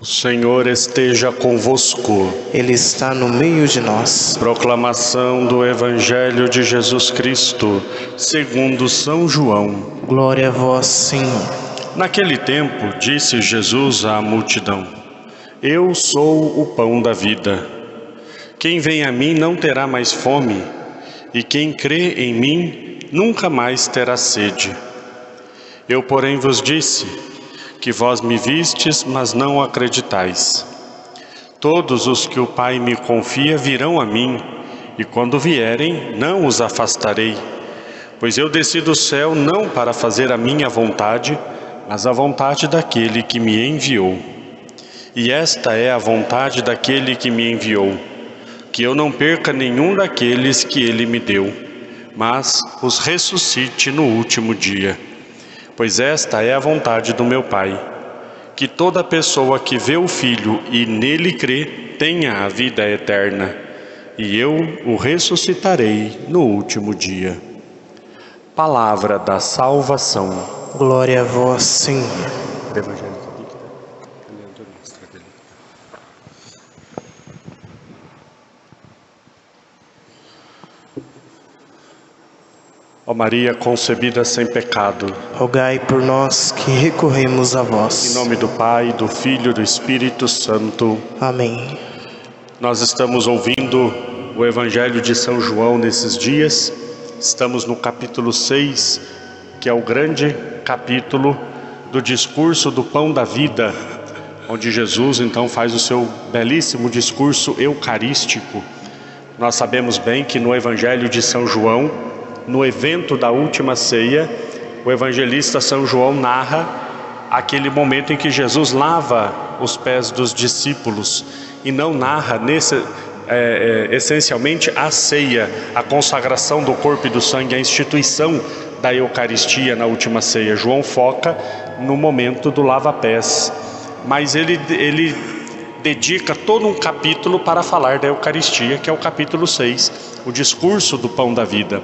O Senhor esteja convosco. Ele está no meio de nós. Proclamação do Evangelho de Jesus Cristo, segundo São João. Glória a vós, Senhor. Naquele tempo, disse Jesus à multidão: Eu sou o pão da vida. Quem vem a mim não terá mais fome, e quem crê em mim nunca mais terá sede. Eu, porém, vos disse que vós me vistes, mas não acreditais. Todos os que o Pai me confia virão a mim, e quando vierem, não os afastarei. Pois eu desci do céu não para fazer a minha vontade, mas a vontade daquele que me enviou. E esta é a vontade daquele que me enviou, que eu não perca nenhum daqueles que ele me deu, mas os ressuscite no último dia. Pois esta é a vontade do meu Pai, que toda pessoa que vê o Filho e nele crê tenha a vida eterna, e eu o ressuscitarei no último dia. Palavra da salvação. Glória a vós, Senhor. Ó Maria concebida sem pecado, Rogai por nós que recorremos a em vós. nome do Pai, do Filho e do Espírito Santo. Amém. Nós estamos ouvindo o Evangelho de São João nesses dias. Estamos no capítulo 6, que é o grande capítulo do discurso do pão da vida, onde Jesus então faz o seu belíssimo discurso eucarístico. Nós sabemos bem que no Evangelho de São João, no evento da última ceia, o evangelista São João narra aquele momento em que Jesus lava os pés dos discípulos e não narra essencialmente a ceia, a consagração do corpo e do sangue, a instituição da Eucaristia na última ceia. João foca no momento do lava-pés, mas ele dedica todo um capítulo para falar da Eucaristia, que é o capítulo 6, o discurso do pão da vida.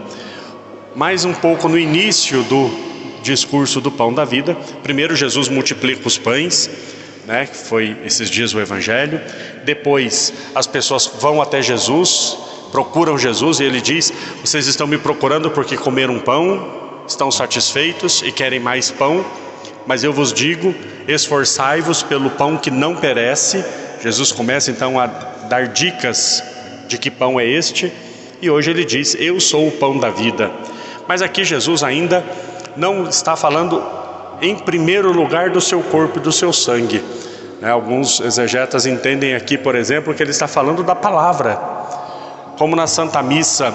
Mais um pouco no início do discurso do pão da vida, primeiro Jesus multiplica os pães, que foi esses dias o Evangelho. Depois as pessoas vão até Jesus, procuram Jesus, e ele diz: vocês estão me procurando porque comeram pão, estão satisfeitos e querem mais pão, mas eu vos digo, esforçai-vos pelo pão que não perece. Jesus começa então a dar dicas de que pão é este, e hoje ele diz: eu sou o pão da vida. Mas aqui Jesus ainda não está falando em primeiro lugar do seu corpo e do seu sangue. Alguns exegetas entendem aqui, por exemplo, que ele está falando da palavra. Como na Santa Missa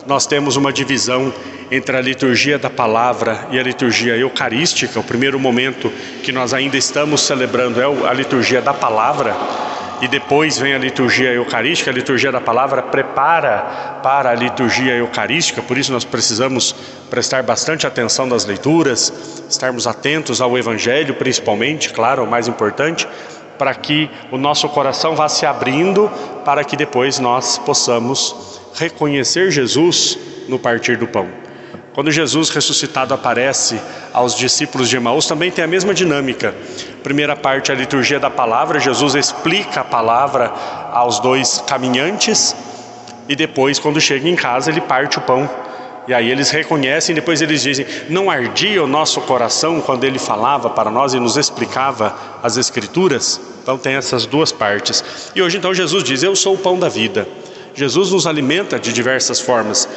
nós temos uma divisão entre a liturgia da palavra e a liturgia eucarística. O primeiro momento que nós ainda estamos celebrando é a liturgia da palavra, e depois vem a liturgia eucarística. A liturgia da palavra prepara para a liturgia eucarística, por isso nós precisamos prestar bastante atenção nas leituras, estarmos atentos ao Evangelho principalmente, claro, o mais importante, para que o nosso coração vá se abrindo, para que depois nós possamos reconhecer Jesus no partir do pão. Quando Jesus ressuscitado aparece aos discípulos de Emaús, também tem a mesma dinâmica. Primeira parte, a liturgia da palavra, Jesus explica a palavra aos dois caminhantes, e depois, quando chega em casa, ele parte o pão. E aí eles reconhecem, depois eles dizem: não ardia o nosso coração quando ele falava para nós e nos explicava as Escrituras? Então tem essas duas partes. E hoje então Jesus diz: eu sou o pão da vida. Jesus nos alimenta de diversas formas.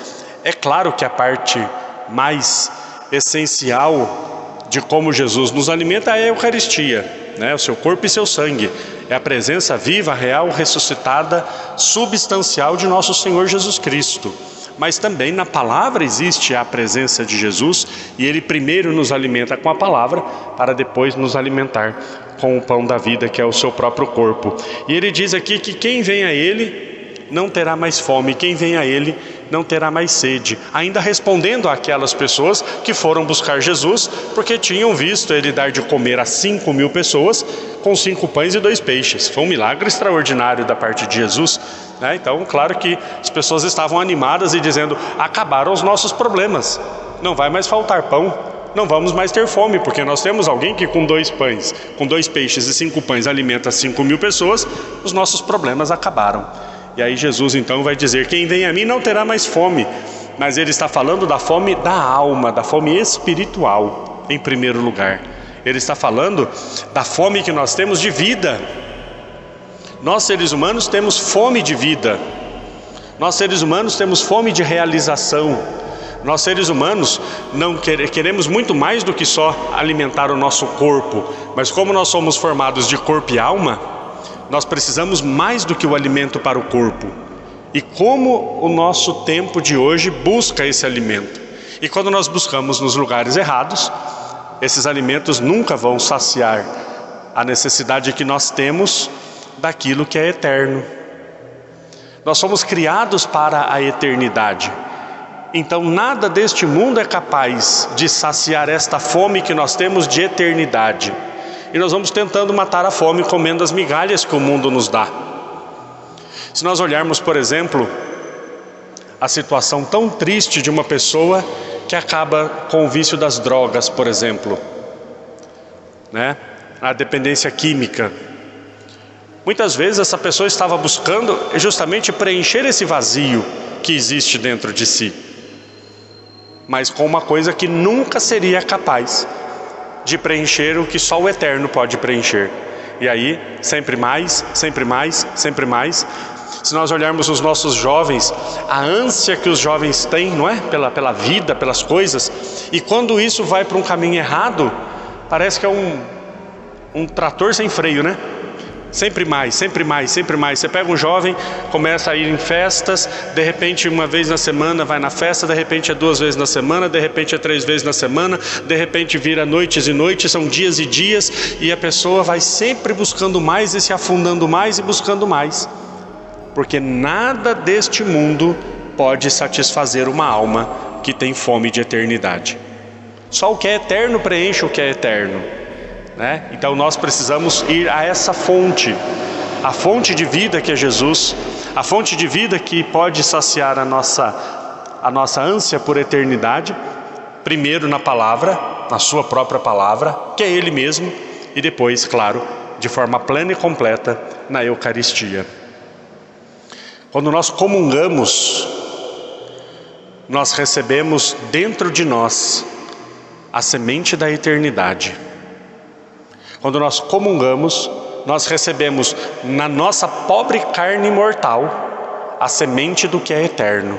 É claro que a parte mais essencial de como Jesus nos alimenta é a Eucaristia, o seu corpo e seu sangue. É a presença viva, real, ressuscitada, substancial de nosso Senhor Jesus Cristo. Mas também na palavra existe a presença de Jesus, e ele primeiro nos alimenta com a palavra, para depois nos alimentar com o pão da vida, que é o seu próprio corpo. E ele diz aqui que quem vem a ele não terá mais fome, quem vem a ele não terá mais sede, ainda respondendo àquelas pessoas que foram buscar Jesus, porque tinham visto ele dar de comer a 5.000 pessoas com 5 pães e 2 peixes. Foi um milagre extraordinário da parte de Jesus, Então, claro que as pessoas estavam animadas e dizendo: acabaram os nossos problemas, não vai mais faltar pão, não vamos mais ter fome, porque nós temos alguém que com 2 pães, com 2 peixes e 5 pães alimenta 5.000 pessoas, os nossos problemas acabaram. E aí Jesus então vai dizer: quem vem a mim não terá mais fome. Mas ele está falando da fome da alma, da fome espiritual, em primeiro lugar. Ele está falando da fome que nós temos de vida. Nós seres humanos temos fome de vida. Nós seres humanos temos fome de realização. Nós seres humanos não queremos muito mais do que só alimentar o nosso corpo. Mas como nós somos formados de corpo e alma, nós precisamos mais do que o alimento para o corpo. E como o nosso tempo de hoje busca esse alimento. E quando nós buscamos nos lugares errados, esses alimentos nunca vão saciar a necessidade que nós temos daquilo que é eterno. Nós somos criados para a eternidade. Então nada deste mundo é capaz de saciar esta fome que nós temos de eternidade. E nós vamos tentando matar a fome comendo as migalhas que o mundo nos dá. Se nós olharmos, por exemplo, a situação tão triste de uma pessoa que acaba com o vício das drogas, por exemplo, né? A dependência química. Muitas vezes essa pessoa estava buscando justamente preencher esse vazio que existe dentro de si, mas com uma coisa que nunca seria capaz de preencher o que só o eterno pode preencher. E aí, sempre mais, sempre mais, sempre mais. Se nós olharmos os nossos jovens, a ânsia que os jovens têm, não é? Pela vida, pelas coisas. E quando isso vai para um caminho errado, parece que é um trator sem freio, né? Sempre mais, sempre mais, sempre mais. Você pega um jovem, começa a ir em festas, de repente 1 vez na semana vai na festa, de repente é 2 vezes na semana, de repente é 3 vezes na semana, de repente vira noites e noites, são dias e dias, e a pessoa vai sempre buscando mais e se afundando mais e buscando mais. Porque nada deste mundo pode satisfazer uma alma que tem fome de eternidade. Só o que é eterno preenche o que é eterno, né? Então nós precisamos ir a essa fonte, a fonte de vida que é Jesus, a fonte de vida que pode saciar a nossa ânsia por eternidade, primeiro na palavra, na sua própria palavra, que é Ele mesmo, e depois, claro, de forma plena e completa, na Eucaristia. Quando nós comungamos, nós recebemos dentro de nós a semente da eternidade. Quando nós comungamos, nós recebemos na nossa pobre carne mortal a semente do que é eterno.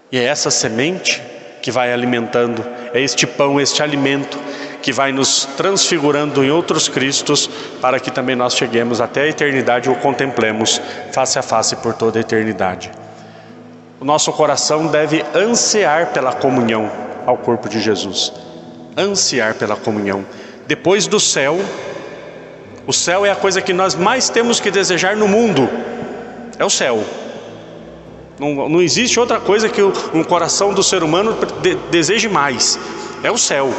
E é essa semente que vai alimentando, é este pão, este alimento que vai nos transfigurando em outros Cristos, para que também nós cheguemos até a eternidade e o contemplemos face a face por toda a eternidade. O nosso coração deve ansiar pela comunhão ao corpo de Jesus. Ansiar pela comunhão. Depois do céu, o céu é a coisa que nós mais temos que desejar no mundo. É o céu. Não existe outra coisa que um coração do ser humano deseje mais. É o céu.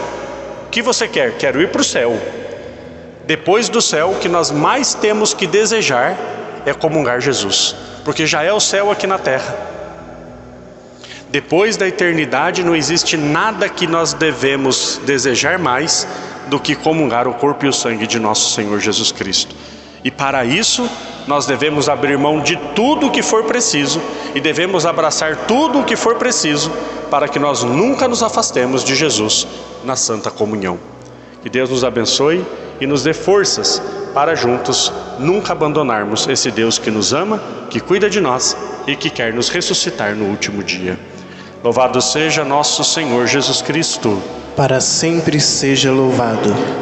O que você quer? Quero ir para o céu. Depois do céu, o que nós mais temos que desejar é comungar Jesus, porque já é o céu aqui na terra. Depois da eternidade não existe nada que nós devemos desejar mais do que comungar o corpo e o sangue de nosso Senhor Jesus Cristo. E para isso nós devemos abrir mão de tudo o que for preciso e devemos abraçar tudo o que for preciso para que nós nunca nos afastemos de Jesus na Santa Comunhão. Que Deus nos abençoe e nos dê forças para juntos nunca abandonarmos esse Deus que nos ama, que cuida de nós e que quer nos ressuscitar no último dia. Louvado seja nosso Senhor Jesus Cristo. Para sempre seja louvado.